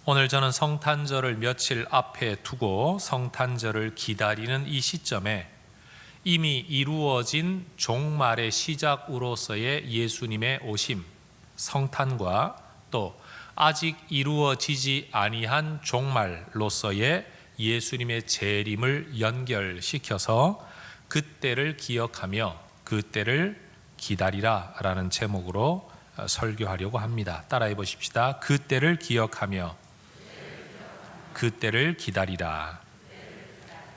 오늘 저는 성탄절을 며칠 앞에 두고 성탄절을 기다리는 이 시점에 이미 이루어진 종말의 시작으로서의 예수님의 오심, 성탄과 또 아직 이루어지지 아니한 종말로서의 예수님의 재림을 연결시켜서 그때를 기억하며 그때를 기다리라 라는 제목으로 설교하려고 합니다. 따라해 보십시다. 그때를 기억하며 그때를 기다리라.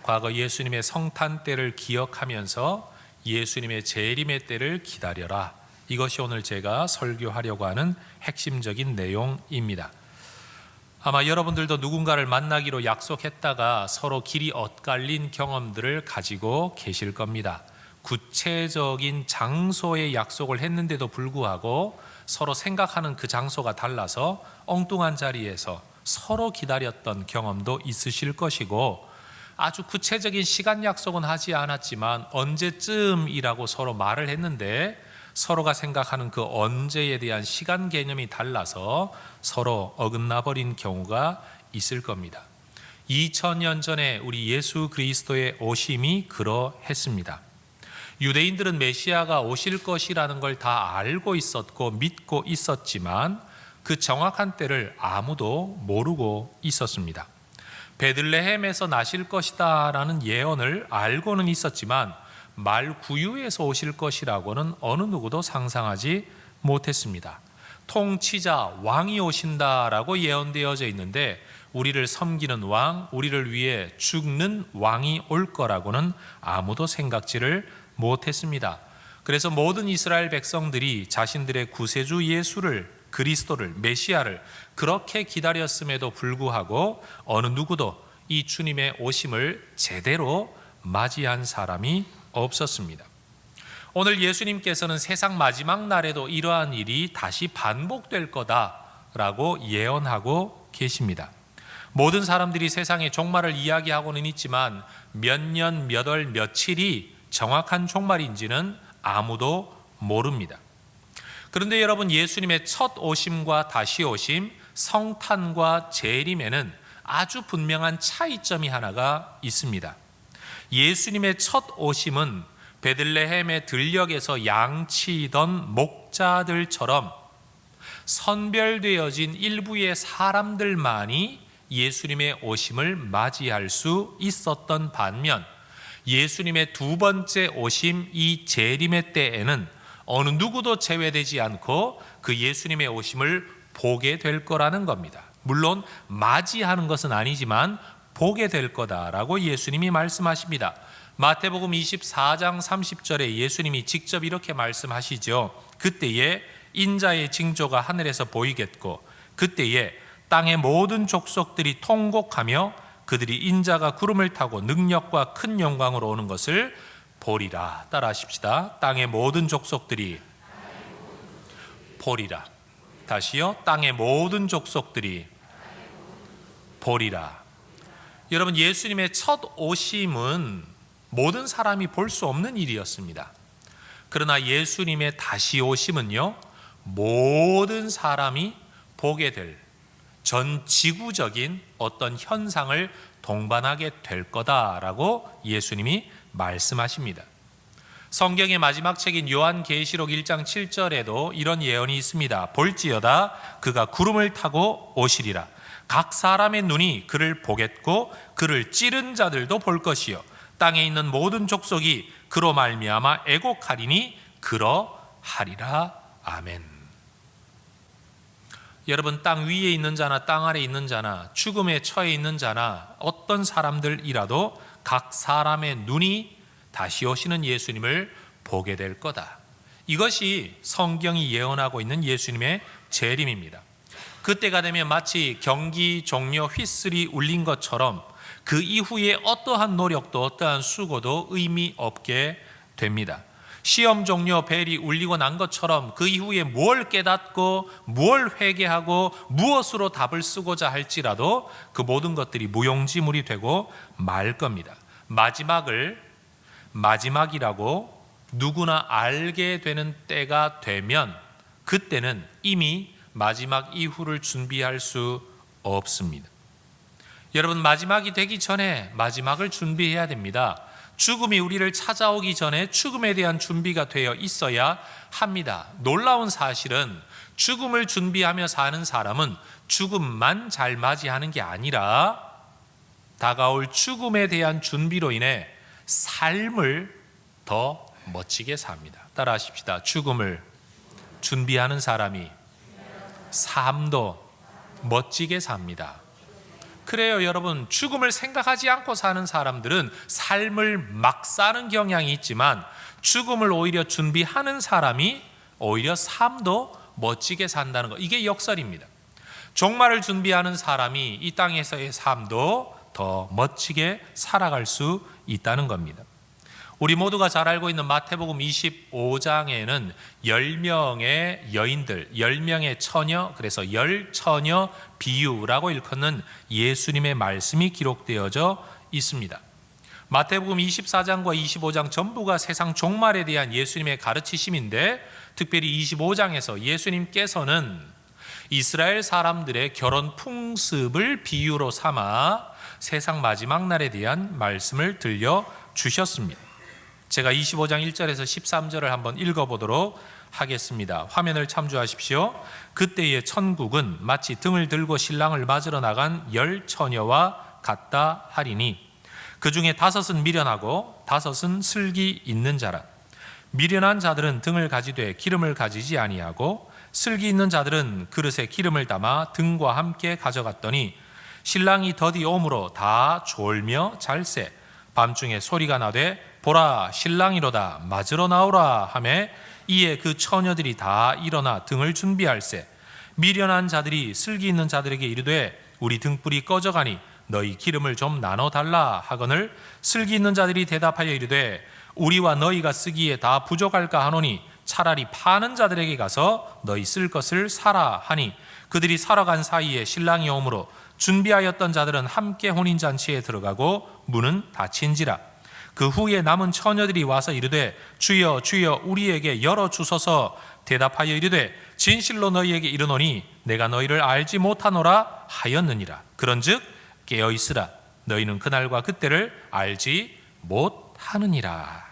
과거 예수님의 성탄 때를 기억하면서 예수님의 재림의 때를 기다려라. 이것이 오늘 제가 설교하려고 하는 핵심적인 내용입니다. 아마 여러분들도 누군가를 만나기로 약속했다가 서로 길이 엇갈린 경험들을 가지고 계실 겁니다. 구체적인 장소에 약속을 했는데도 불구하고 서로 생각하는 그 장소가 달라서 엉뚱한 자리에서 서로 기다렸던 경험도 있으실 것이고, 아주 구체적인 시간 약속은 하지 않았지만 언제쯤이라고 서로 말을 했는데 서로가 생각하는 그 언제에 대한 시간 개념이 달라서 서로 어긋나 버린 경우가 있을 겁니다. 2000년 전에 우리 예수 그리스도의 오심이 그러했습니다. 유대인들은 메시아가 오실 것이라는 걸 다 알고 있었고 믿고 있었지만 그 정확한 때를 아무도 모르고 있었습니다. 베들레헴에서 나실 것이다 라는 예언을 알고는 있었지만 말구유에서 오실 것이라고는 어느 누구도 상상하지 못했습니다. 통치자 왕이 오신다라고 예언되어져 있는데 우리를 섬기는 왕, 우리를 위해 죽는 왕이 올 거라고는 아무도 생각지를 못했습니다. 그래서 모든 이스라엘 백성들이 자신들의 구세주 예수를, 그리스도를, 메시아를 그렇게 기다렸음에도 불구하고 어느 누구도 이 주님의 오심을 제대로 맞이한 사람이 없었습니다. 오늘 예수님께서는 세상 마지막 날에도 이러한 일이 다시 반복될 거다라고 예언하고 계십니다. 모든 사람들이 세상의 종말을 이야기하고는 있지만 몇 년, 몇 월, 며칠이 정확한 종말인지는 아무도 모릅니다. 그런데 여러분, 예수님의 첫 오심과 다시 오심, 성탄과 재림에는 아주 분명한 차이점이 하나가 있습니다. 예수님의 첫 오심은 베들레헴의 들녘에서 양치던 목자들처럼 선별되어진 일부의 사람들만이 예수님의 오심을 맞이할 수 있었던 반면 예수님의 두 번째 오심, 이 재림의 때에는 어느 누구도 제외되지 않고 그 예수님의 오심을 보게 될 거라는 겁니다. 물론 맞이하는 것은 아니지만 보게 될 거다라고 예수님이 말씀하십니다. 마태복음 24장 30절에 예수님이 직접 이렇게 말씀하시죠. 그때에 인자의 징조가 하늘에서 보이겠고 그때에 땅의 모든 족속들이 통곡하며 그들이 인자가 구름을 타고 능력과 큰 영광으로 오는 것을 보리라. 따라 하십시다. 땅의 모든 족속들이 보리라. 다시요. 땅의 모든 족속들이 보리라. 여러분, 예수님의 첫 오심은 모든 사람이 볼 수 없는 일이었습니다. 그러나 예수님의 다시 오심은요, 모든 사람이 보게 될 전 지구적인 어떤 현상을 동반하게 될 거다라고 예수님이 말씀하십니다. 성경의 마지막 책인 요한계시록 1장 7절에도 이런 예언이 있습니다. 볼지어다 그가 구름을 타고 오시리라. 각 사람의 눈이 그를 보겠고 그를 찌른 자들도 볼 것이요 땅에 있는 모든 족속이 그로 말미암아 애곡하리니 그러하리라. 아멘. 여러분, 땅 위에 있는 자나 땅 아래에 있는 자나 죽음에 처해 있는 자나 어떤 사람들이라도 각 사람의 눈이 다시 오시는 예수님을 보게 될 거다. 이것이 성경이 예언하고 있는 예수님의 재림입니다. 그때가 되면 마치 경기 종료 휘슬이 울린 것처럼 그 이후에 어떠한 노력도 어떠한 수고도 의미 없게 됩니다. 시험 종료 벨이 울리고 난 것처럼 그 이후에 무엇을 깨닫고 무엇을 회개하고 무엇으로 답을 쓰고자 할지라도 그 모든 것들이 무용지물이 되고 말 겁니다. 마지막을 마지막이라고 누구나 알게 되는 때가 되면 그때는 이미 마지막 이후를 준비할 수 없습니다. 여러분, 마지막이 되기 전에 마지막을 준비해야 됩니다. 죽음이 우리를 찾아오기 전에 죽음에 대한 준비가 되어 있어야 합니다. 놀라운 사실은 죽음을 준비하며 사는 사람은 죽음만 잘 맞이하는 게 아니라 다가올 죽음에 대한 준비로 인해 삶을 더 멋지게 삽니다. 따라하십시다. 죽음을 준비하는 사람이 삶도 멋지게 삽니다. 그래요, 여러분. 죽음을 생각하지 않고 사는 사람들은 삶을 막 사는 경향이 있지만 죽음을 오히려 준비하는 사람이 오히려 삶도 멋지게 산다는 것, 이게 역설입니다. 종말을 준비하는 사람이 이 땅에서의 삶도 더 멋지게 살아갈 수 있다는 겁니다. 우리 모두가 잘 알고 있는 마태복음 25장에는 10명의 여인들, 10명의 처녀, 그래서 10처녀 비유라고 일컫는 예수님의 말씀이 기록되어져 있습니다. 마태복음 24장과 25장 전부가 세상 종말에 대한 예수님의 가르치심인데, 특별히 25장에서 예수님께서는 이스라엘 사람들의 결혼 풍습을 비유로 삼아 세상 마지막 날에 대한 말씀을 들려주셨습니다. 제가 25장 1절에서 13절을 한번 읽어보도록 하겠습니다. 화면을 참조하십시오. 그때의 천국은 마치 등을 들고 신랑을 맞으러 나간 10처녀와 같다 하리니 그 중에 5은 미련하고 5은 슬기 있는 자라. 미련한 자들은 등을 가지되 기름을 가지지 아니하고 슬기 있는 자들은 그릇에 기름을 담아 등과 함께 가져갔더니 신랑이 더디 오므로 다 졸며 잘세. 밤중에 소리가 나되 보라, 신랑이로다, 맞으러 나오라 하매 이에 그 처녀들이 다 일어나 등을 준비할세. 미련한 자들이 슬기 있는 자들에게 이르되 우리 등불이 꺼져가니 너희 기름을 좀 나눠달라 하거늘 슬기 있는 자들이 대답하여 이르되 우리와 너희가 쓰기에 다 부족할까 하노니 차라리 파는 자들에게 가서 너희 쓸 것을 사라 하니 그들이 사러 간 사이에 신랑이 오므로 준비하였던 자들은 함께 혼인잔치에 들어가고 문은 닫힌지라. 그 후에 남은 처녀들이 와서 이르되 주여 주여 우리에게 열어주소서. 대답하여 이르되 진실로 너희에게 이르노니 내가 너희를 알지 못하노라 하였느니라. 그런즉 깨어있으라. 너희는 그날과 그때를 알지 못하느니라.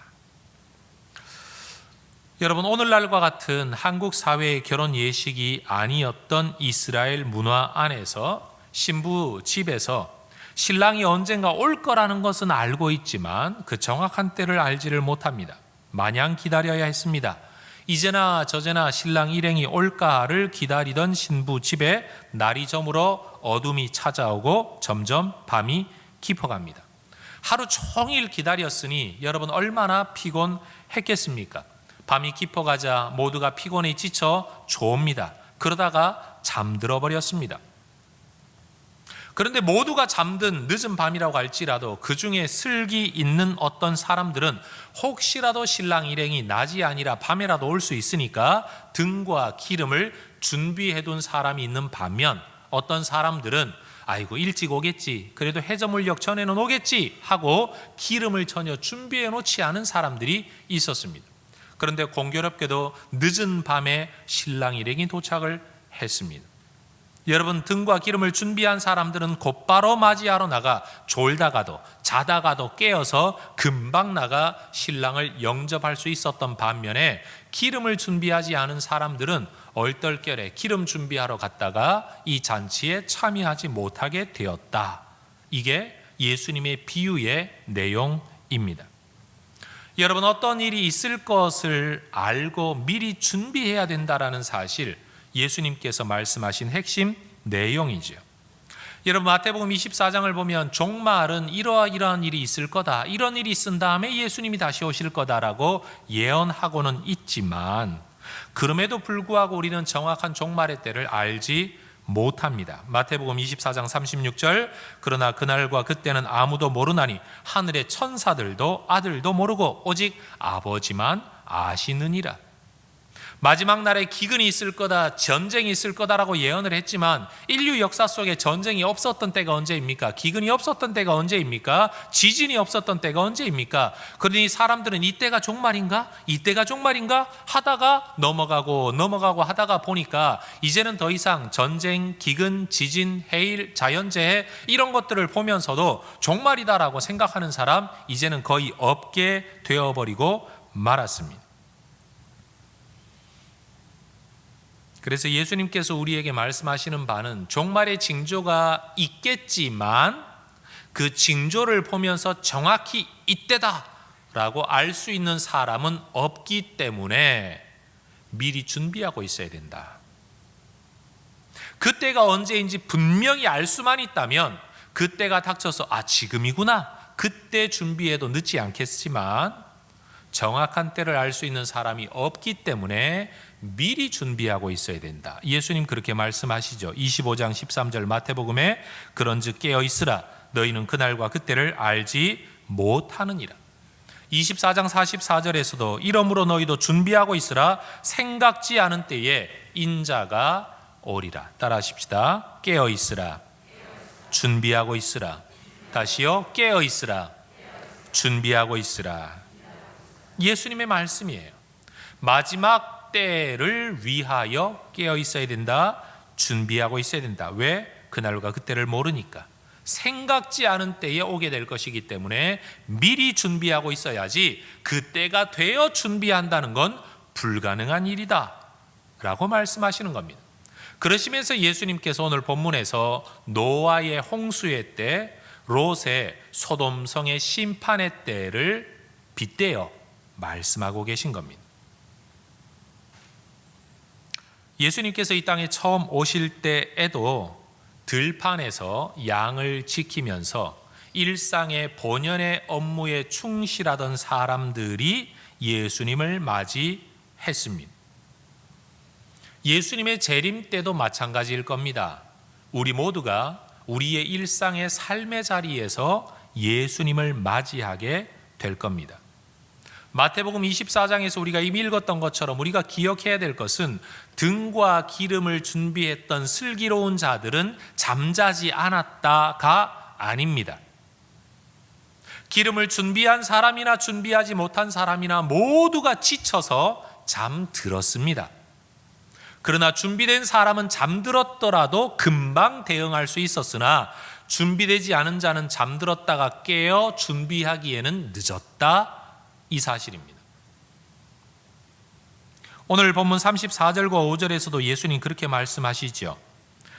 여러분, 오늘날과 같은 한국 사회의 결혼 예식이 아니었던 이스라엘 문화 안에서 신부 집에서 신랑이 언젠가 올 거라는 것은 알고 있지만 그 정확한 때를 알지를 못합니다. 마냥 기다려야 했습니다. 이제나 저제나 신랑 일행이 올까를 기다리던 신부 집에 날이 저물어 어둠이 찾아오고 점점 밤이 깊어갑니다. 하루 종일 기다렸으니 여러분 얼마나 피곤했겠습니까? 밤이 깊어가자 모두가 피곤에 지쳐 졸립니다. 그러다가 잠들어 버렸습니다. 그런데 모두가 잠든 늦은 밤이라고 할지라도 그 중에 슬기 있는 어떤 사람들은 혹시라도 신랑 일행이 낮이 아니라 밤에라도 올 수 있으니까 등과 기름을 준비해둔 사람이 있는 반면 어떤 사람들은 아이고 일찍 오겠지, 그래도 해저물녘 전에는 오겠지 하고 기름을 전혀 준비해 놓지 않은 사람들이 있었습니다. 그런데 공교롭게도 늦은 밤에 신랑 일행이 도착을 했습니다. 여러분, 등과 기름을 준비한 사람들은 곧바로 맞이하러 나가 졸다가도 자다가도 깨어서 금방 나가 신랑을 영접할 수 있었던 반면에 기름을 준비하지 않은 사람들은 얼떨결에 기름 준비하러 갔다가 이 잔치에 참여하지 못하게 되었다. 이게 예수님의 비유의 내용입니다. 여러분, 어떤 일이 있을 것을 알고 미리 준비해야 된다라는 사실, 예수님께서 말씀하신 핵심 내용이죠. 여러분, 마태복음 24장을 보면 종말은 이러한 일이 있을 거다, 이런 일이 있은 다음에 예수님이 다시 오실 거다라고 예언하고는 있지만 그럼에도 불구하고 우리는 정확한 종말의 때를 알지 못합니다. 마태복음 24장 36절 그러나 그날과 그때는 아무도 모르나니 하늘의 천사들도 아들도 모르고 오직 아버지만 아시느니라. 마지막 날에 기근이 있을 거다, 전쟁이 있을 거다라고 예언을 했지만 인류 역사 속에 전쟁이 없었던 때가 언제입니까? 기근이 없었던 때가 언제입니까? 지진이 없었던 때가 언제입니까? 그러니 사람들은 이때가 종말인가? 이때가 종말인가? 하다가 넘어가고 하다가 보니까 이제는 더 이상 전쟁, 기근, 지진, 해일, 자연재해 이런 것들을 보면서도 종말이다라고 생각하는 사람 이제는 거의 없게 되어버리고 말았습니다. 그래서 예수님께서 우리에게 말씀하시는 바는 종말의 징조가 있겠지만 그 징조를 보면서 정확히 이때다라고 알 수 있는 사람은 없기 때문에 미리 준비하고 있어야 된다. 그때가 언제인지 분명히 알 수만 있다면 그때가 닥쳐서 지금이구나, 그때 준비해도 늦지 않겠지만 정확한 때를 알 수 있는 사람이 없기 때문에 미리 준비하고 있어야 된다. 예수님 그렇게 말씀하시죠. 25장 13절 마태복음에 그런즉 깨어 있으라, 너희는 그날과 그때를 알지 못하느니라. 24장 44절에서도 이러므로 너희도 준비하고 있으라, 생각지 않은 때에 인자가 오리라. 따라하십시다. 깨어 있으라, 준비하고 있으라. 다시요, 깨어 있으라, 준비하고 있으라. 예수님의 말씀이에요. 마지막 때를 위하여 깨어 있어야 된다, 준비하고 있어야 된다. 왜? 그날과 그때를 모르니까. 생각지 않은 때에 오게 될 것이기 때문에 미리 준비하고 있어야지 그때가 되어 준비한다는 건 불가능한 일이다 라고 말씀하시는 겁니다. 그러시면서 예수님께서 오늘 본문에서 노아의 홍수의 때, 롯의 소돔성의 심판의 때를 빗대어 말씀하고 계신 겁니다. 예수님께서 이 땅에 처음 오실 때에도 들판에서 양을 지키면서 일상의 본연의 업무에 충실하던 사람들이 예수님을 맞이했습니다. 예수님의 재림 때도 마찬가지일 겁니다. 우리 모두가 우리의 일상의 삶의 자리에서 예수님을 맞이하게 될 겁니다. 마태복음 24장에서 우리가 이미 읽었던 것처럼 우리가 기억해야 될 것은 등과 기름을 준비했던 슬기로운 자들은 잠자지 않았다가 아닙니다. 기름을 준비한 사람이나 준비하지 못한 사람이나 모두가 지쳐서 잠들었습니다. 그러나 준비된 사람은 잠들었더라도 금방 대응할 수 있었으나 준비되지 않은 자는 잠들었다가 깨어 준비하기에는 늦었다, 이 사실입니다. 오늘 본문 34절과 5절에서도 예수님 그렇게 말씀하시죠.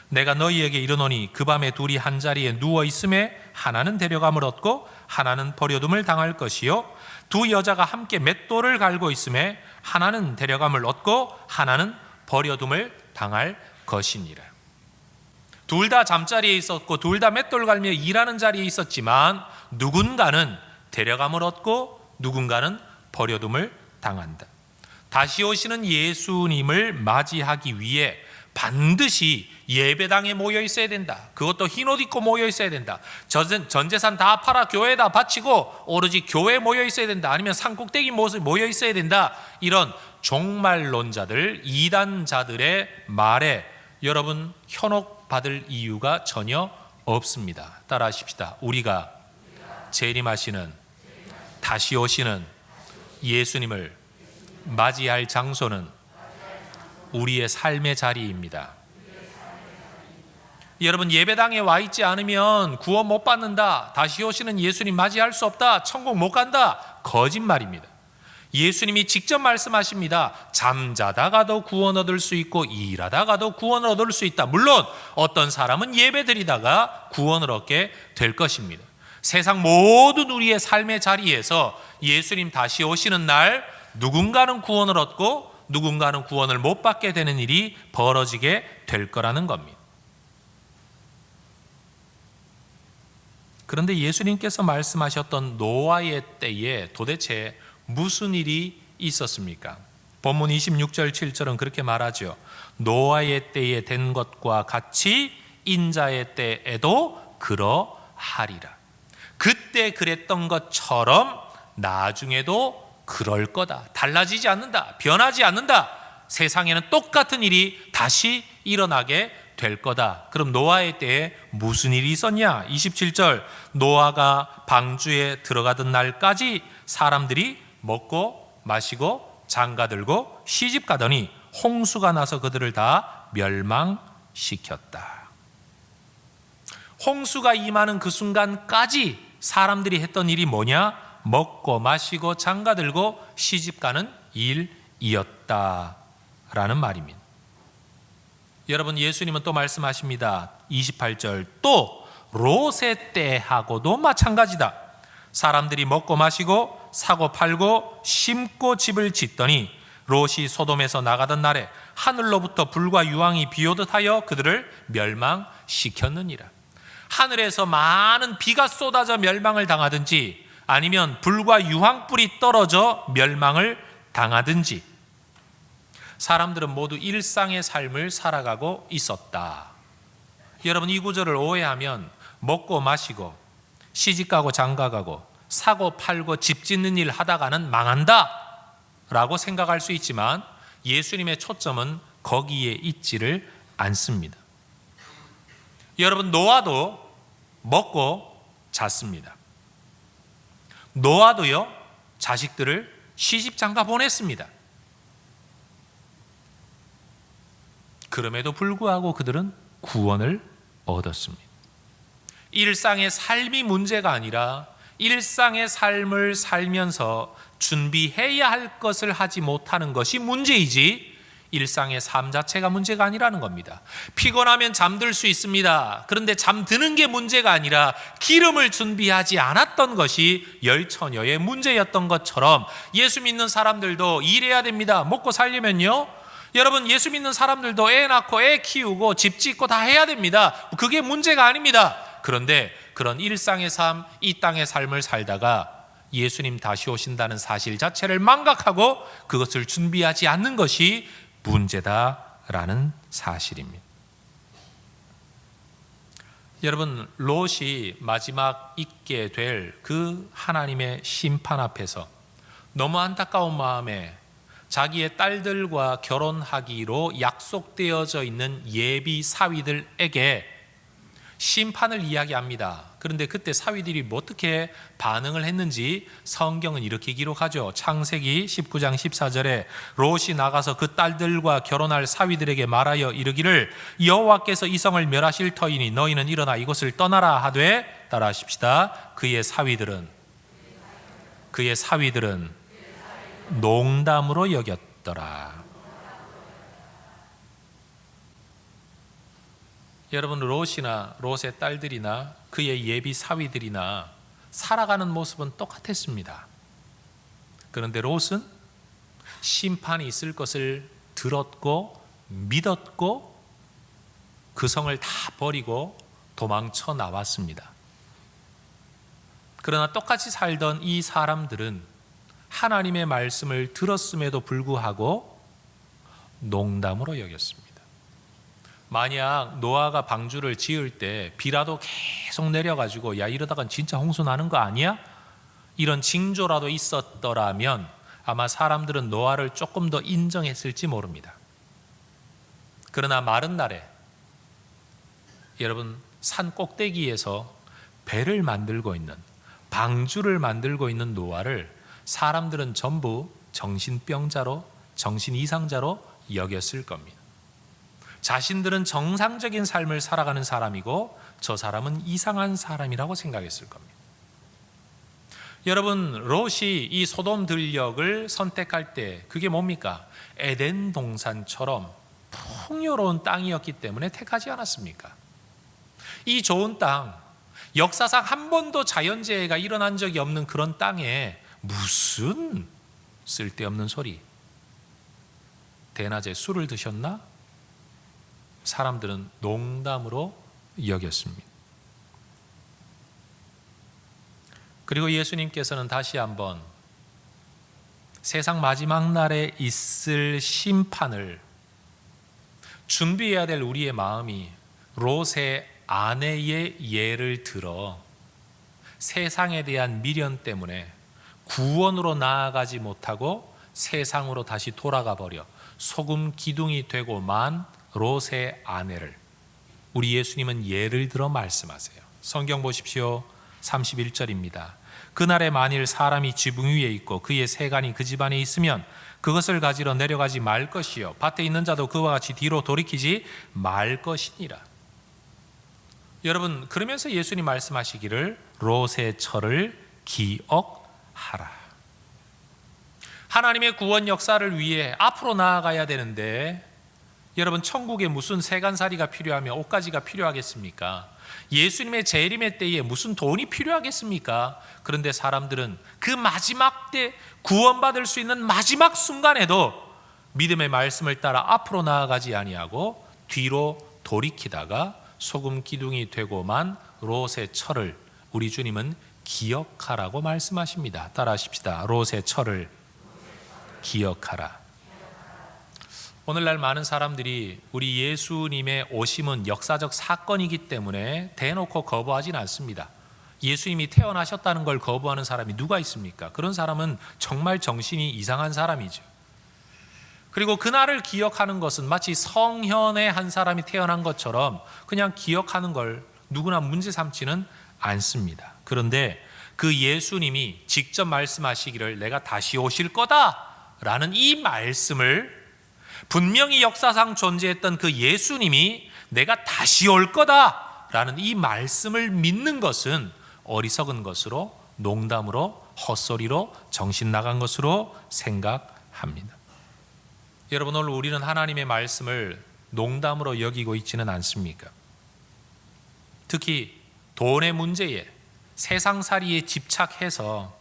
내가 너희에게 이르노니 그 밤에 둘이 한 자리에 누워 있음에 하나는 데려감을 얻고 하나는 버려둠을 당할 것이요, 두 여자가 함께 맷돌을 갈고 있음에 하나는 데려감을 얻고 하나는 버려둠을 당할 것이니라. 둘 다 잠자리에 있었고 둘 다 맷돌 갈며 일하는 자리에 있었지만 누군가는 데려감을 얻고 누군가는 버려둠을 당한다. 다시 오시는 예수님을 맞이하기 위해 반드시 예배당에 모여 있어야 된다. 그것도 흰옷 입고 모여 있어야 된다. 전 재산 다 팔아 교회에다 바치고 오로지 교회에 모여 있어야 된다. 아니면 산꼭대기 모여 있어야 된다. 이런 종말론자들, 이단자들의 말에 여러분 현혹받을 이유가 전혀 없습니다. 따라하십시다. 우리가 재림하시는, 다시 오시는 예수님을 맞이할 장소는 우리의 삶의 자리입니다. 여러분, 예배당에 와 있지 않으면 구원 못 받는다, 다시 오시는 예수님 맞이할 수 없다, 천국 못 간다, 거짓말입니다. 예수님이 직접 말씀하십니다. 잠자다가도 구원 얻을 수 있고 일하다가도 구원을 얻을 수 있다. 물론 어떤 사람은 예배드리다가 구원을 얻게 될 것입니다. 세상 모든 우리의 삶의 자리에서 예수님 다시 오시는 날 누군가는 구원을 얻고 누군가는 구원을 못 받게 되는 일이 벌어지게 될 거라는 겁니다. 그런데 예수님께서 말씀하셨던 노아의 때에 도대체 무슨 일이 있었습니까? 본문 26절 7절은 그렇게 말하죠. 노아의 때에 된 것과 같이 인자의 때에도 그러하리라. 그때 그랬던 것처럼 나중에도 그럴 거다. 달라지지 않는다. 변하지 않는다. 세상에는 똑같은 일이 다시 일어나게 될 거다. 그럼 노아의 때에 무슨 일이 있었냐? 27절, 노아가 방주에 들어가던 날까지 사람들이 먹고 마시고 장가들고 시집가더니 홍수가 나서 그들을 다 멸망시켰다. 홍수가 임하는 그 순간까지 사람들이 했던 일이 뭐냐? 먹고 마시고 장가들고 시집가는 일이었다라는 말입니다. 여러분, 예수님은 또 말씀하십니다. 28절, 또 롯의 때하고도 마찬가지다. 사람들이 먹고 마시고 사고 팔고 심고 집을 짓더니 롯이 소돔에서 나가던 날에 하늘로부터 불과 유황이 비오듯 하여 그들을 멸망시켰느니라. 하늘에서 많은 비가 쏟아져 멸망을 당하든지 아니면 불과 유황불이 떨어져 멸망을 당하든지 사람들은 모두 일상의 삶을 살아가고 있었다. 여러분, 이 구절을 오해하면 먹고 마시고 시집가고 장가가고 사고 팔고 집 짓는 일 하다가는 망한다 라고 생각할 수 있지만 예수님의 초점은 거기에 있지를 않습니다. 여러분, 노아도 먹고 잤습니다. 노아도요, 자식들을 시집장가 보냈습니다. 그럼에도 불구하고 그들은 구원을 얻었습니다. 일상의 삶이 문제가 아니라 일상의 삶을 살면서 준비해야 할 것을 하지 못하는 것이 문제이지 일상의 삶 자체가 문제가 아니라는 겁니다. 피곤하면 잠들 수 있습니다. 그런데 잠드는 게 문제가 아니라 기름을 준비하지 않았던 것이 열처녀의 문제였던 것처럼 예수 믿는 사람들도 일해야 됩니다. 먹고 살려면요. 여러분, 예수 믿는 사람들도 애 낳고 애 키우고 집 짓고 다 해야 됩니다. 그게 문제가 아닙니다. 그런데 그런 일상의 삶, 이 땅의 삶을 살다가 예수님 다시 오신다는 사실 자체를 망각하고 그것을 준비하지 않는 것이 문제다라는 사실입니다. 여러분, 롯이 마지막 있게 될 그 하나님의 심판 앞에서 너무 안타까운 마음에 자기의 딸들과 결혼하기로 약속되어져 있는 예비 사위들에게 심판을 이야기합니다. 그런데 그때 사위들이 어떻게 반응을 했는지 성경은 이렇게 기록하죠. 창세기 19장 14절에 롯이 나가서 그 딸들과 결혼할 사위들에게 말하여 이르기를 여호와께서 이 성을 멸하실 터이니 너희는 일어나 이곳을 떠나라 하되, 따라하십시다, 그의 사위들은 농담으로 여겼더라. 여러분, 롯이나 롯의 딸들이나 그의 예비 사위들이나 살아가는 모습은 똑같았습니다. 그런데 롯은 심판이 있을 것을 들었고 믿었고 그 성을 다 버리고 도망쳐 나왔습니다. 그러나 똑같이 살던 이 사람들은 하나님의 말씀을 들었음에도 불구하고 농담으로 여겼습니다. 만약 노아가 방주를 지을 때 비라도 계속 내려가지고 야, 이러다간 진짜 홍수 나는 거 아니야? 이런 징조라도 있었더라면 아마 사람들은 노아를 조금 더 인정했을지 모릅니다. 그러나 마른 날에 여러분, 산 꼭대기에서 배를 만들고 있는, 방주를 만들고 있는 노아를 사람들은 전부 정신병자로, 정신이상자로 여겼을 겁니다. 자신들은 정상적인 삶을 살아가는 사람이고 저 사람은 이상한 사람이라고 생각했을 겁니다. 여러분, 롯이 이 소돔 들녘을 선택할 때 그게 뭡니까? 에덴 동산처럼 풍요로운 땅이었기 때문에 택하지 않았습니까? 이 좋은 땅, 역사상 한 번도 자연재해가 일어난 적이 없는 그런 땅에 무슨 쓸데없는 소리, 대낮에 술을 드셨나? 사람들은 농담으로 여겼습니다. 그리고 예수님께서는 다시 한번 세상 마지막 날에 있을 심판을 준비해야 될 우리의 마음이 롯의 아내의 예를 들어 세상에 대한 미련 때문에 구원으로 나아가지 못하고 세상으로 다시 돌아가 버려 소금 기둥이 되고 만 롯의 아내를 우리 예수님은 예를 들어 말씀하세요. 성경 보십시오. 31절입니다. 그날에 만일 사람이 지붕 위에 있고 그의 세간이 그 집안에 있으면 그것을 가지러 내려가지 말 것이요 밭에 있는 자도 그와 같이 뒤로 돌이키지 말 것이니라. 여러분, 그러면서 예수님 말씀하시기를 롯의 철을 기억하라. 하나님의 구원 역사를 위해 앞으로 나아가야 되는데 여러분, 천국에 무슨 세간살이가 필요하며 옷가지가 필요하겠습니까? 예수님의 재림의 때에 무슨 돈이 필요하겠습니까? 그런데 사람들은 그 마지막 때 구원받을 수 있는 마지막 순간에도 믿음의 말씀을 따라 앞으로 나아가지 아니하고 뒤로 돌이키다가 소금 기둥이 되고만 롯의 철을 우리 주님은 기억하라고 말씀하십니다. 따라하십시다. 롯의 철을 기억하라. 오늘날 많은 사람들이 우리 예수님의 오심은 역사적 사건이기 때문에 대놓고 거부하진 않습니다. 예수님이 태어나셨다는 걸 거부하는 사람이 누가 있습니까? 그런 사람은 정말 정신이 이상한 사람이죠. 그리고 그날을 기억하는 것은 마치 성현의 한 사람이 태어난 것처럼 그냥 기억하는 걸 누구나 문제 삼지는 않습니다. 그런데 그 예수님이 직접 말씀하시기를 내가 다시 오실 거다라는 이 말씀을 분명히 역사상 존재했던 그 예수님이 내가 다시 올 거다라는 이 말씀을 믿는 것은 어리석은 것으로, 농담으로, 헛소리로, 정신 나간 것으로 생각합니다. 여러분, 오늘 우리는 하나님의 말씀을 농담으로 여기고 있지는 않습니까? 특히 돈의 문제에, 세상살이에 집착해서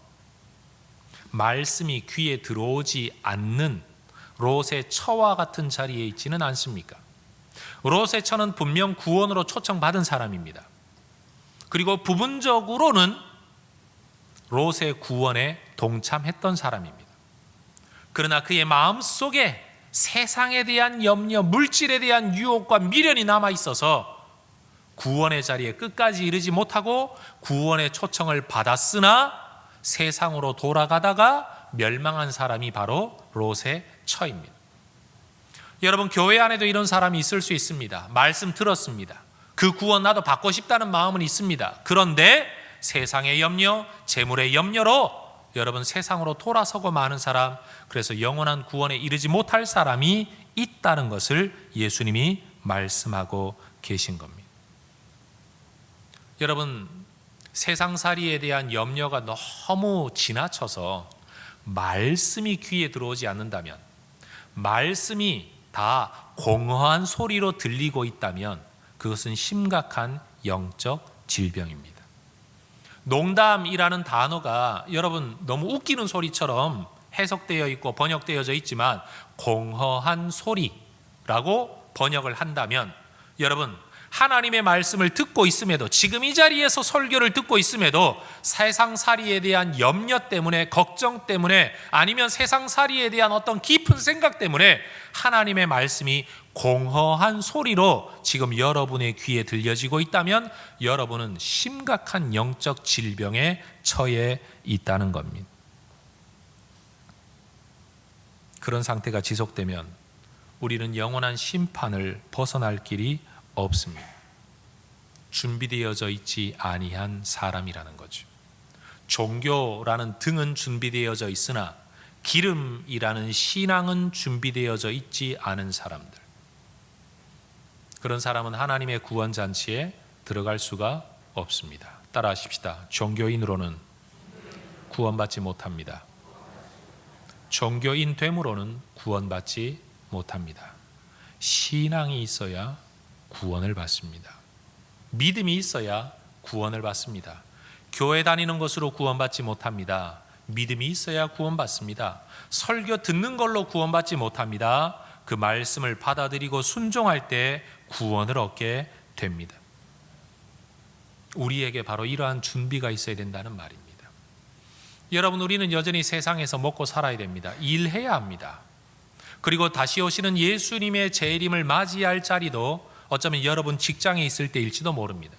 말씀이 귀에 들어오지 않는 롯의 처와 같은 자리에 있지는 않습니까? 롯의 처는 분명 구원으로 초청받은 사람입니다. 그리고 부분적으로는 롯의 구원에 동참했던 사람입니다. 그러나 그의 마음속에 세상에 대한 염려, 물질에 대한 유혹과 미련이 남아 있어서 구원의 자리에 끝까지 이르지 못하고 구원의 초청을 받았으나 세상으로 돌아가다가 멸망한 사람이 바로 롯의 처입니다. 여러분, 교회 안에도 이런 사람이 있을 수 있습니다. 말씀 들었습니다. 그 구원 나도 받고 싶다는 마음은 있습니다. 그런데 세상의 염려, 재물의 염려로 여러분 세상으로 돌아서고 마는 사람, 그래서 영원한 구원에 이르지 못할 사람이 있다는 것을 예수님이 말씀하고 계신 겁니다. 여러분, 세상살이에 대한 염려가 너무 지나쳐서 말씀이 귀에 들어오지 않는다면, 말씀이 다 공허한 소리로 들리고 있다면 그것은 심각한 영적 질병입니다. 농담이라는 단어가 여러분 너무 웃기는 소리처럼 해석되어 있고 번역되어져 있지만 공허한 소리라고 번역을 한다면 여러분, 하나님의 말씀을 듣고 있음에도, 지금 이 자리에서 설교를 듣고 있음에도 세상살이에 대한 염려 때문에, 걱정 때문에, 아니면 세상살이에 대한 어떤 깊은 생각 때문에 하나님의 말씀이 공허한 소리로 지금 여러분의 귀에 들려지고 있다면 여러분은 심각한 영적 질병에 처해 있다는 겁니다. 그런 상태가 지속되면 우리는 영원한 심판을 벗어날 길이 없습니다. 준비되어져 있지 아니한 사람이라는 거죠. 종교라는 등은 준비되어져 있으나 기름이라는 신앙은 준비되어져 있지 않은 사람들, 그런 사람은 하나님의 구원잔치에 들어갈 수가 없습니다. 따라하십시다. 종교인으로는 구원받지 못합니다. 종교인 됨으로는 구원받지 못합니다. 신앙이 있어야 구원을 받습니다. 믿음이 있어야 구원을 받습니다. 교회 다니는 것으로 구원받지 못합니다. 믿음이 있어야 구원받습니다. 설교 듣는 걸로 구원받지 못합니다. 그 말씀을 받아들이고 순종할 때 구원을 얻게 됩니다. 우리에게 바로 이러한 준비가 있어야 된다는 말입니다. 여러분, 우리는 여전히 세상에서 먹고 살아야 됩니다. 일해야 합니다. 그리고 다시 오시는 예수님의 재림을 맞이할 자리도 어쩌면 여러분 직장에 있을 때일지도 모릅니다.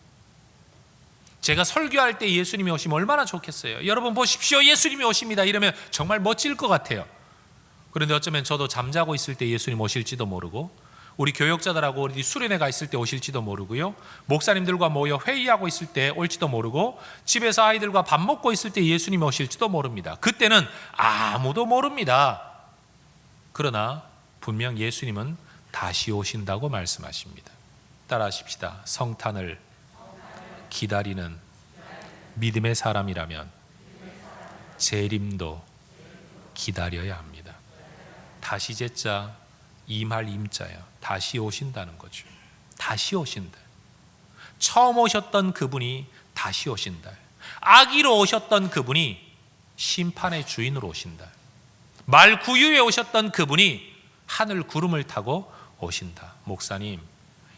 제가 설교할 때 예수님이 오시면 얼마나 좋겠어요. 여러분 보십시오, 예수님이 오십니다 이러면 정말 멋질 것 같아요. 그런데 어쩌면 저도 잠자고 있을 때 예수님 오실지도 모르고, 우리 교역자들하고 어디 수련회 가 있을 때 오실지도 모르고요, 목사님들과 모여 회의하고 있을 때 올지도 모르고, 집에서 아이들과 밥 먹고 있을 때 예수님이 오실지도 모릅니다. 그때는 아무도 모릅니다. 그러나 분명 예수님은 다시 오신다고 말씀하십니다. 따라하십시다. 성탄을 기다리는 믿음의 사람이라면 재림도 기다려야 합니다. 다시 제자 임할 임자야. 다시 오신다는 거죠. 다시 오신다. 처음 오셨던 그분이 다시 오신다. 아기로 오셨던 그분이 심판의 주인으로 오신다. 말 구유에 오셨던 그분이 하늘 구름을 타고 오신다. 목사님,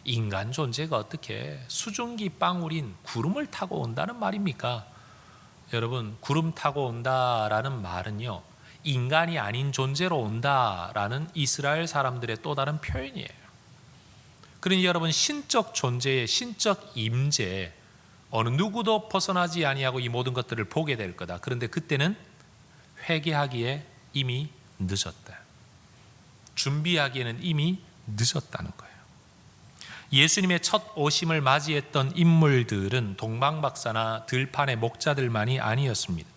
인간 존재가 어떻게 수증기 방울인 구름을 타고 온다는 말입니까? 여러분, 구름 타고 온다라는 말은요, 인간이 아닌 존재로 온다라는 이스라엘 사람들의 또 다른 표현이에요. 그러니 여러분, 신적 존재의 신적 임재, 어느 누구도 벗어나지 아니하고 이 모든 것들을 보게 될 거다. 그런데 그때는 회개하기에 이미 늦었다. 준비하기에는 이미 늦었다는 거예요. 예수님의 첫 오심을 맞이했던 인물들은 동방박사나 들판의 목자들만이 아니었습니다.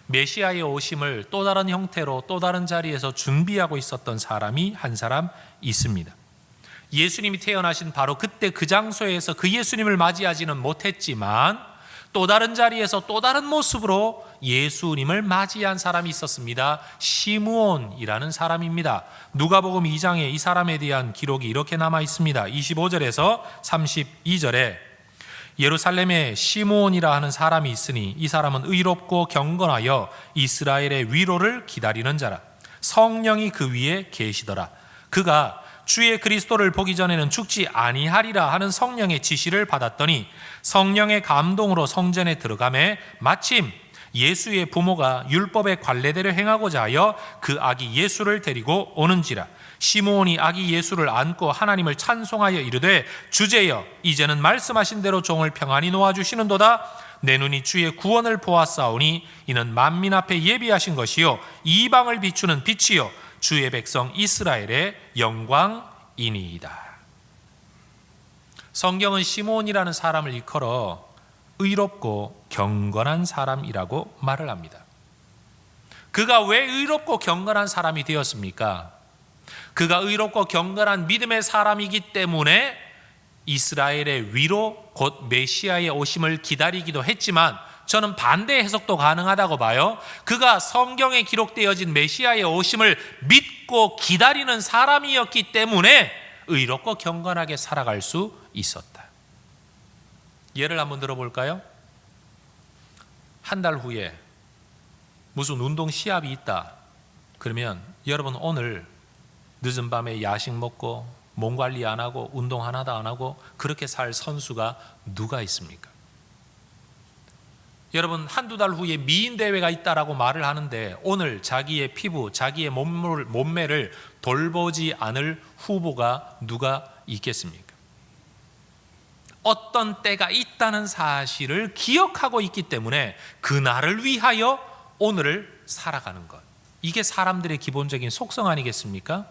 메시아의 오심을 또 다른 형태로 또 다른 자리에서 준비하고 있었던 사람이 한 사람 있습니다. 예수님이 태어나신 바로 그때 그 장소에서 그 예수님을 맞이하지는 못했지만 또 다른 자리에서 또 다른 모습으로 예수님을 맞이한 사람이 있었습니다. 시므온이라는 사람입니다. 누가복음 2장에 이 사람에 대한 기록이 이렇게 남아 있습니다. 25절에서 32절에 예루살렘에 시므온이라 하는 사람이 있으니 이 사람은 의롭고 경건하여 이스라엘의 위로를 기다리는 자라. 성령이 그 위에 계시더라. 그가 주의 그리스도를 보기 전에는 죽지 아니하리라 하는 성령의 지시를 받았더니 성령의 감동으로 성전에 들어가매 마침 예수의 부모가 율법의 관례대로 행하고자 하여 그 아기 예수를 데리고 오는지라. 시므온이 아기 예수를 안고 하나님을 찬송하여 이르되 주제여 이제는 말씀하신 대로 종을 평안히 놓아주시는도다. 내 눈이 주의 구원을 보았사오니 이는 만민 앞에 예비하신 것이요 이방을 비추는 빛이요 주의 백성 이스라엘의 영광이니이다. 성경은 시므온이라는 사람을 일컬어 의롭고 경건한 사람이라고 말을 합니다. 그가 왜 의롭고 경건한 사람이 되었습니까? 그가 의롭고 경건한 믿음의 사람이기 때문에 이스라엘의 위로 곧 메시아의 오심을 기다리기도 했지만 저는 반대 해석도 가능하다고 봐요. 그가 성경에 기록되어진 메시아의 오심을 믿고 기다리는 사람이었기 때문에 의롭고 경건하게 살아갈 수 있었다. 예를 한번 들어볼까요? 한 달 후에 무슨 운동 시합이 있다. 그러면 여러분 오늘 늦은 밤에 야식 먹고 몸 관리 안 하고 운동 하나도 안 하고 그렇게 살 선수가 누가 있습니까? 여러분 한두 달 후에 미인 대회가 있다라고 말을 하는데 오늘 자기의 피부, 자기의 몸매를 돌보지 않을 후보가 누가 있겠습니까? 어떤 때가 있다는 사실을 기억하고 있기 때문에 그날을 위하여 오늘을 살아가는 것. 이게 사람들의 기본적인 속성 아니겠습니까?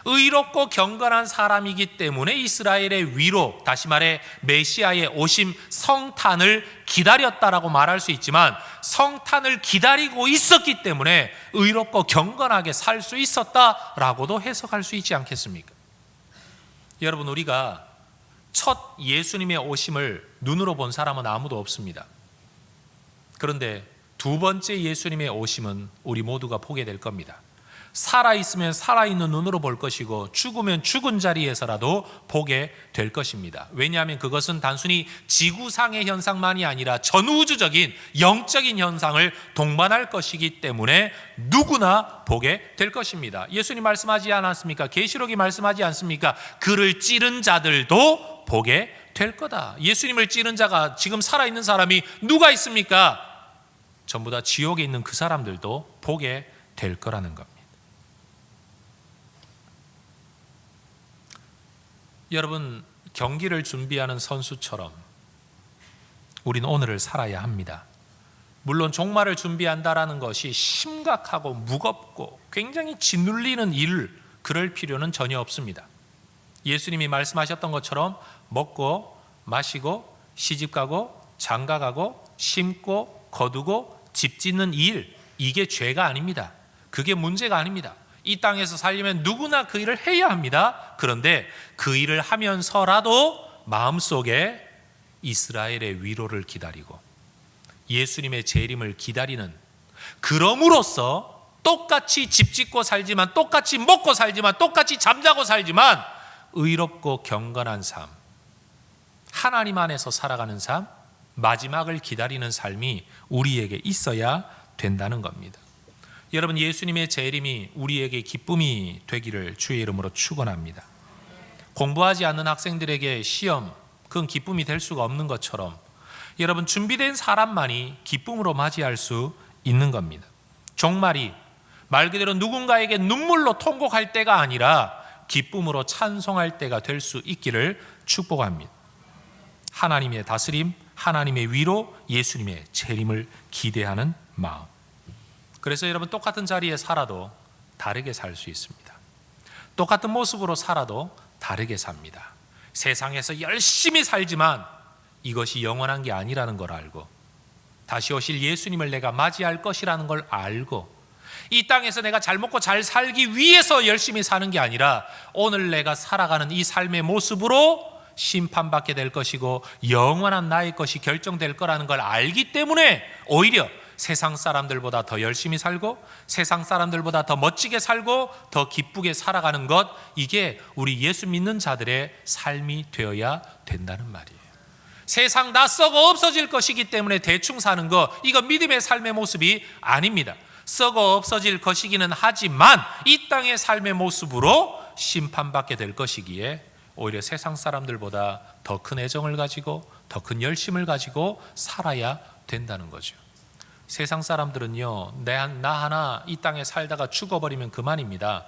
의롭고 경건한 사람이기 때문에 이스라엘의 위로, 다시 말해 메시아의 오심 성탄을 기다렸다라고 말할 수 있지만 성탄을 기다리고 있었기 때문에 의롭고 경건하게 살 수 있었다라고도 해석할 수 있지 않겠습니까? 여러분 우리가 첫 예수님의 오심을 눈으로 본 사람은 아무도 없습니다. 그런데 두 번째 예수님의 오심은 우리 모두가 보게 될 겁니다. 살아있으면 살아있는 눈으로 볼 것이고 죽으면 죽은 자리에서라도 보게 될 것입니다. 왜냐하면 그것은 단순히 지구상의 현상만이 아니라 전우주적인 영적인 현상을 동반할 것이기 때문에 누구나 보게 될 것입니다. 예수님 말씀하지 않았습니까? 계시록이 말씀하지 않습니까? 그를 찌른 자들도 보게 될 거다. 예수님을 찌른 자가 지금 살아있는 사람이 누가 있습니까? 전부 다 지옥에 있는 그 사람들도 보게 될 거라는 겁니다. 여러분 경기를 준비하는 선수처럼 우리는 오늘을 살아야 합니다. 물론 종말을 준비한다라는 것이 심각하고 무겁고 굉장히 짓눌리는 일을 그럴 필요는 전혀 없습니다. 예수님이 말씀하셨던 것처럼 먹고 마시고 시집가고 장가가고 심고 거두고 집 짓는 일, 이게 죄가 아닙니다. 그게 문제가 아닙니다. 이 땅에서 살려면 누구나 그 일을 해야 합니다. 그런데 그 일을 하면서라도 마음속에 이스라엘의 위로를 기다리고 예수님의 재림을 기다리는, 그럼으로써 똑같이 집 짓고 살지만, 똑같이 먹고 살지만, 똑같이 잠자고 살지만 의롭고 경건한 삶, 하나님 안에서 살아가는 삶, 마지막을 기다리는 삶이 우리에게 있어야 된다는 겁니다. 여러분, 예수님의 재림이 우리에게 기쁨이 되기를 주의 이름으로 축원합니다. 공부하지 않는 학생들에게 시험, 그건 기쁨이 될 수가 없는 것처럼 여러분, 준비된 사람만이 기쁨으로 맞이할 수 있는 겁니다. 종말이 말 그대로 누군가에게 눈물로 통곡할 때가 아니라 기쁨으로 찬송할 때가 될 수 있기를 축복합니다. 하나님의 다스림, 하나님의 위로, 예수님의 재림을 기대하는 마음. 그래서 여러분, 똑같은 자리에 살아도 다르게 살 수 있습니다. 똑같은 모습으로 살아도 다르게 삽니다. 세상에서 열심히 살지만 이것이 영원한 게 아니라는 걸 알고, 다시 오실 예수님을 내가 맞이할 것이라는 걸 알고, 이 땅에서 내가 잘 먹고 잘 살기 위해서 열심히 사는 게 아니라 오늘 내가 살아가는 이 삶의 모습으로 심판받게 될 것이고 영원한 나의 것이 결정될 거라는 걸 알기 때문에 오히려 세상 사람들보다 더 열심히 살고 세상 사람들보다 더 멋지게 살고 더 기쁘게 살아가는 것, 이게 우리 예수 믿는 자들의 삶이 되어야 된다는 말이에요. 세상 다 썩어 없어질 것이기 때문에 대충 사는 거, 이거 믿음의 삶의 모습이 아닙니다. 썩어 없어질 것이기는 하지만 이 땅의 삶의 모습으로 심판받게 될 것이기에 오히려 세상 사람들보다 더 큰 애정을 가지고 더 큰 열심을 가지고 살아야 된다는 거죠. 세상 사람들은요, 나 하나 이 땅에 살다가 죽어버리면 그만입니다.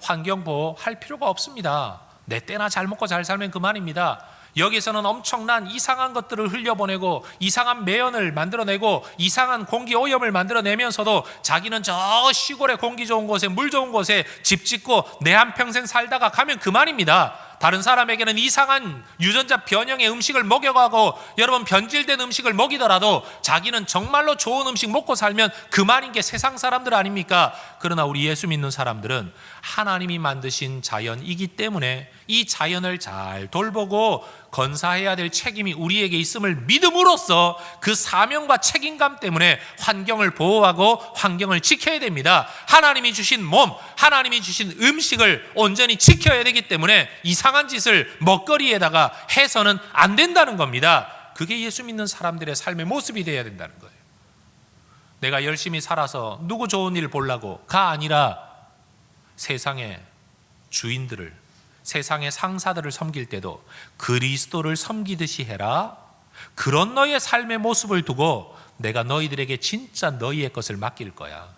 환경보호 할 필요가 없습니다. 내 때나 잘 먹고 잘 살면 그만입니다. 여기서는 엄청난 이상한 것들을 흘려보내고 이상한 매연을 만들어내고 이상한 공기 오염을 만들어내면서도 자기는 저 시골의 공기 좋은 곳에 물 좋은 곳에 집 짓고 내 한평생 살다가 가면 그만입니다. 다른 사람에게는 이상한 유전자 변형의 음식을 먹여가고 여러분 변질된 음식을 먹이더라도 자기는 정말로 좋은 음식 먹고 살면 그만인 게 세상 사람들 아닙니까? 그러나 우리 예수 믿는 사람들은 하나님이 만드신 자연이기 때문에 이 자연을 잘 돌보고 건사해야 될 책임이 우리에게 있음을 믿음으로써 그 사명과 책임감 때문에 환경을 보호하고 환경을 지켜야 됩니다. 하나님이 주신 몸, 하나님이 주신 음식을 온전히 지켜야 되기 때문에 이상한 짓을 먹거리에다가 해서는 안 된다는 겁니다. 그게 예수 믿는 사람들의 삶의 모습이 되어야 된다는 거예요. 내가 열심히 살아서 누구 좋은 일 보려고가 아니라 세상의 주인들을, 세상의 상사들을 섬길 때도 그리스도를 섬기듯이 해라. 그런 너의 삶의 모습을 두고 내가 너희들에게 진짜 너희의 것을 맡길 거야.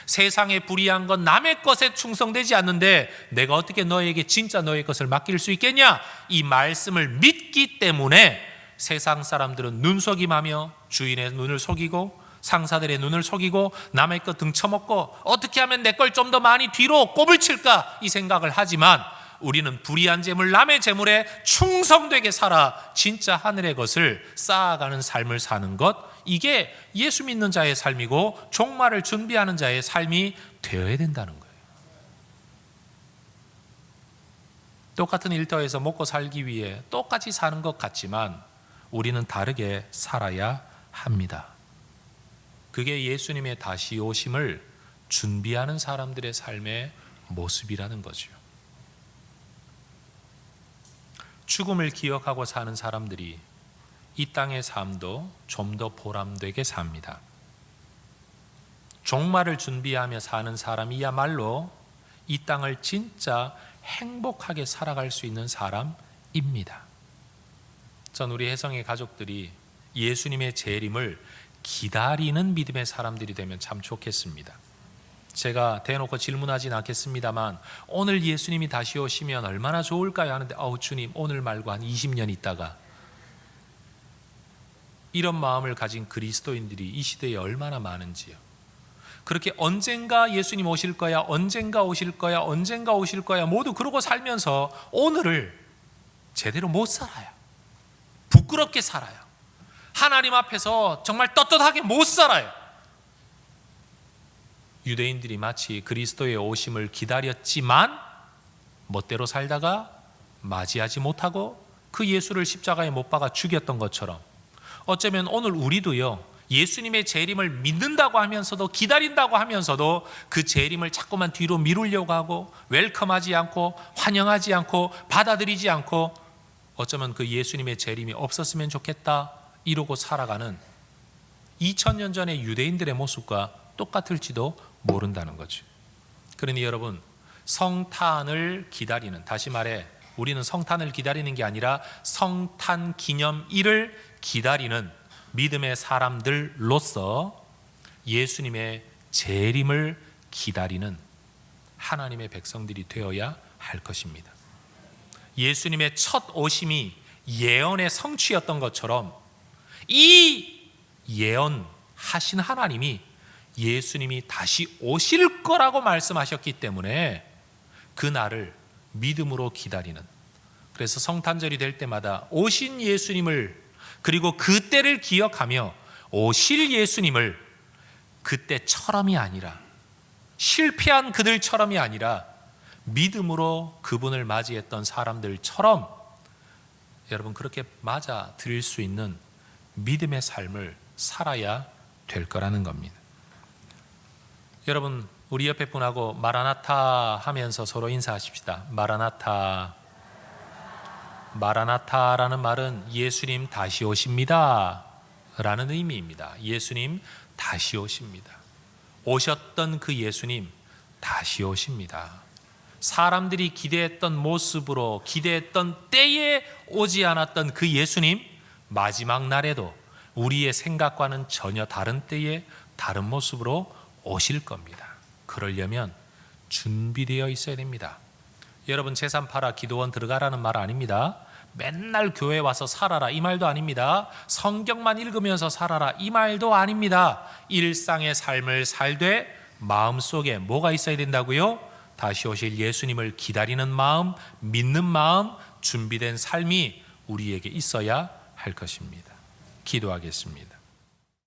세상에 불의한 건 남의 것에 충성되지 않는데 내가 어떻게 너희에게 진짜 너희의 것을 맡길 수 있겠냐? 이 말씀을 믿기 때문에 세상 사람들은 눈속임하며 주인의 눈을 속이고 상사들의 눈을 속이고 남의 것 등쳐먹고 어떻게 하면 내 걸 좀 더 많이 뒤로 꼽을 칠까 이 생각을 하지만, 우리는 불의한 재물, 남의 재물에 충성되게 살아 진짜 하늘의 것을 쌓아가는 삶을 사는 것, 이게 예수 믿는 자의 삶이고 종말을 준비하는 자의 삶이 되어야 된다는 거예요. 똑같은 일터에서 먹고 살기 위해 똑같이 사는 것 같지만 우리는 다르게 살아야 합니다. 그게 예수님의 다시 오심을 준비하는 사람들의 삶의 모습이라는 거죠. 죽음을 기억하고 사는 사람들이 이 땅의 삶도 좀 더 보람되게 삽니다. 종말을 준비하며 사는 사람이야말로 이 땅을 진짜 행복하게 살아갈 수 있는 사람입니다. 전 우리 혜성의 가족들이 예수님의 재림을 기다리는 믿음의 사람들이 되면 참 좋겠습니다. 제가 대놓고 질문하진 않겠습니다만 오늘 예수님이 다시 오시면 얼마나 좋을까요? 하는데 주님 오늘 말고 한 20년 있다가 이런 마음을 가진 그리스도인들이 이 시대에 얼마나 많은지요. 그렇게 언젠가 예수님 오실 거야, 언젠가 오실 거야, 언젠가 오실 거야 모두 그러고 살면서 오늘을 제대로 못 살아요. 부끄럽게 살아요. 하나님 앞에서 정말 떳떳하게 못 살아요. 유대인들이 마치 그리스도의 오심을 기다렸지만 멋대로 살다가 맞이하지 못하고 그 예수를 십자가에 못 박아 죽였던 것처럼 어쩌면 오늘 우리도요, 예수님의 재림을 믿는다고 하면서도 기다린다고 하면서도 그 재림을 자꾸만 뒤로 미루려고 하고 웰컴하지 않고 환영하지 않고 받아들이지 않고 어쩌면 그 예수님의 재림이 없었으면 좋겠다 이러고 살아가는 2000년 전의 유대인들의 모습과 똑같을지도 모른다는 거죠. 그러니 여러분, 성탄을 기다리는, 다시 말해 우리는 성탄을 기다리는 게 아니라 성탄 기념일을 기다리는 믿음의 사람들로서 예수님의 재림을 기다리는 하나님의 백성들이 되어야 할 것입니다. 예수님의 첫 오심이 예언의 성취였던 것처럼 이 예언하신 하나님이 예수님이 다시 오실 거라고 말씀하셨기 때문에 그 날을 믿음으로 기다리는, 그래서 성탄절이 될 때마다 오신 예수님을, 그리고 그때를 기억하며 오실 예수님을 그때처럼이 아니라, 실패한 그들처럼이 아니라 믿음으로 그분을 맞이했던 사람들처럼 여러분 그렇게 맞아 드릴 수 있는 믿음의 삶을 살아야 될 거라는 겁니다. 여러분, 우리 옆에 분하고 마라나타 하면서 서로 인사하십시다. 마라나타. 마라나타라는 말은 예수님 다시 오십니다 라는 의미입니다. 예수님 다시 오십니다. 오셨던 그 예수님 다시 오십니다. 사람들이 기대했던 모습으로, 기대했던 때에 오지 않았던 그 예수님, 마지막 날에도 우리의 생각과는 전혀 다른 때에 다른 모습으로 오실 겁니다. 그러려면 준비되어 있어야 됩니다. 여러분, 재산 팔아 기도원 들어가라는 말 아닙니다. 맨날 교회 와서 살아라 이 말도 아닙니다. 성경만 읽으면서 살아라 이 말도 아닙니다. 일상의 삶을 살되 마음속에 뭐가 있어야 된다고요? 다시 오실 예수님을 기다리는 마음, 믿는 마음, 준비된 삶이 우리에게 있어야 할 것입니다. 기도하겠습니다.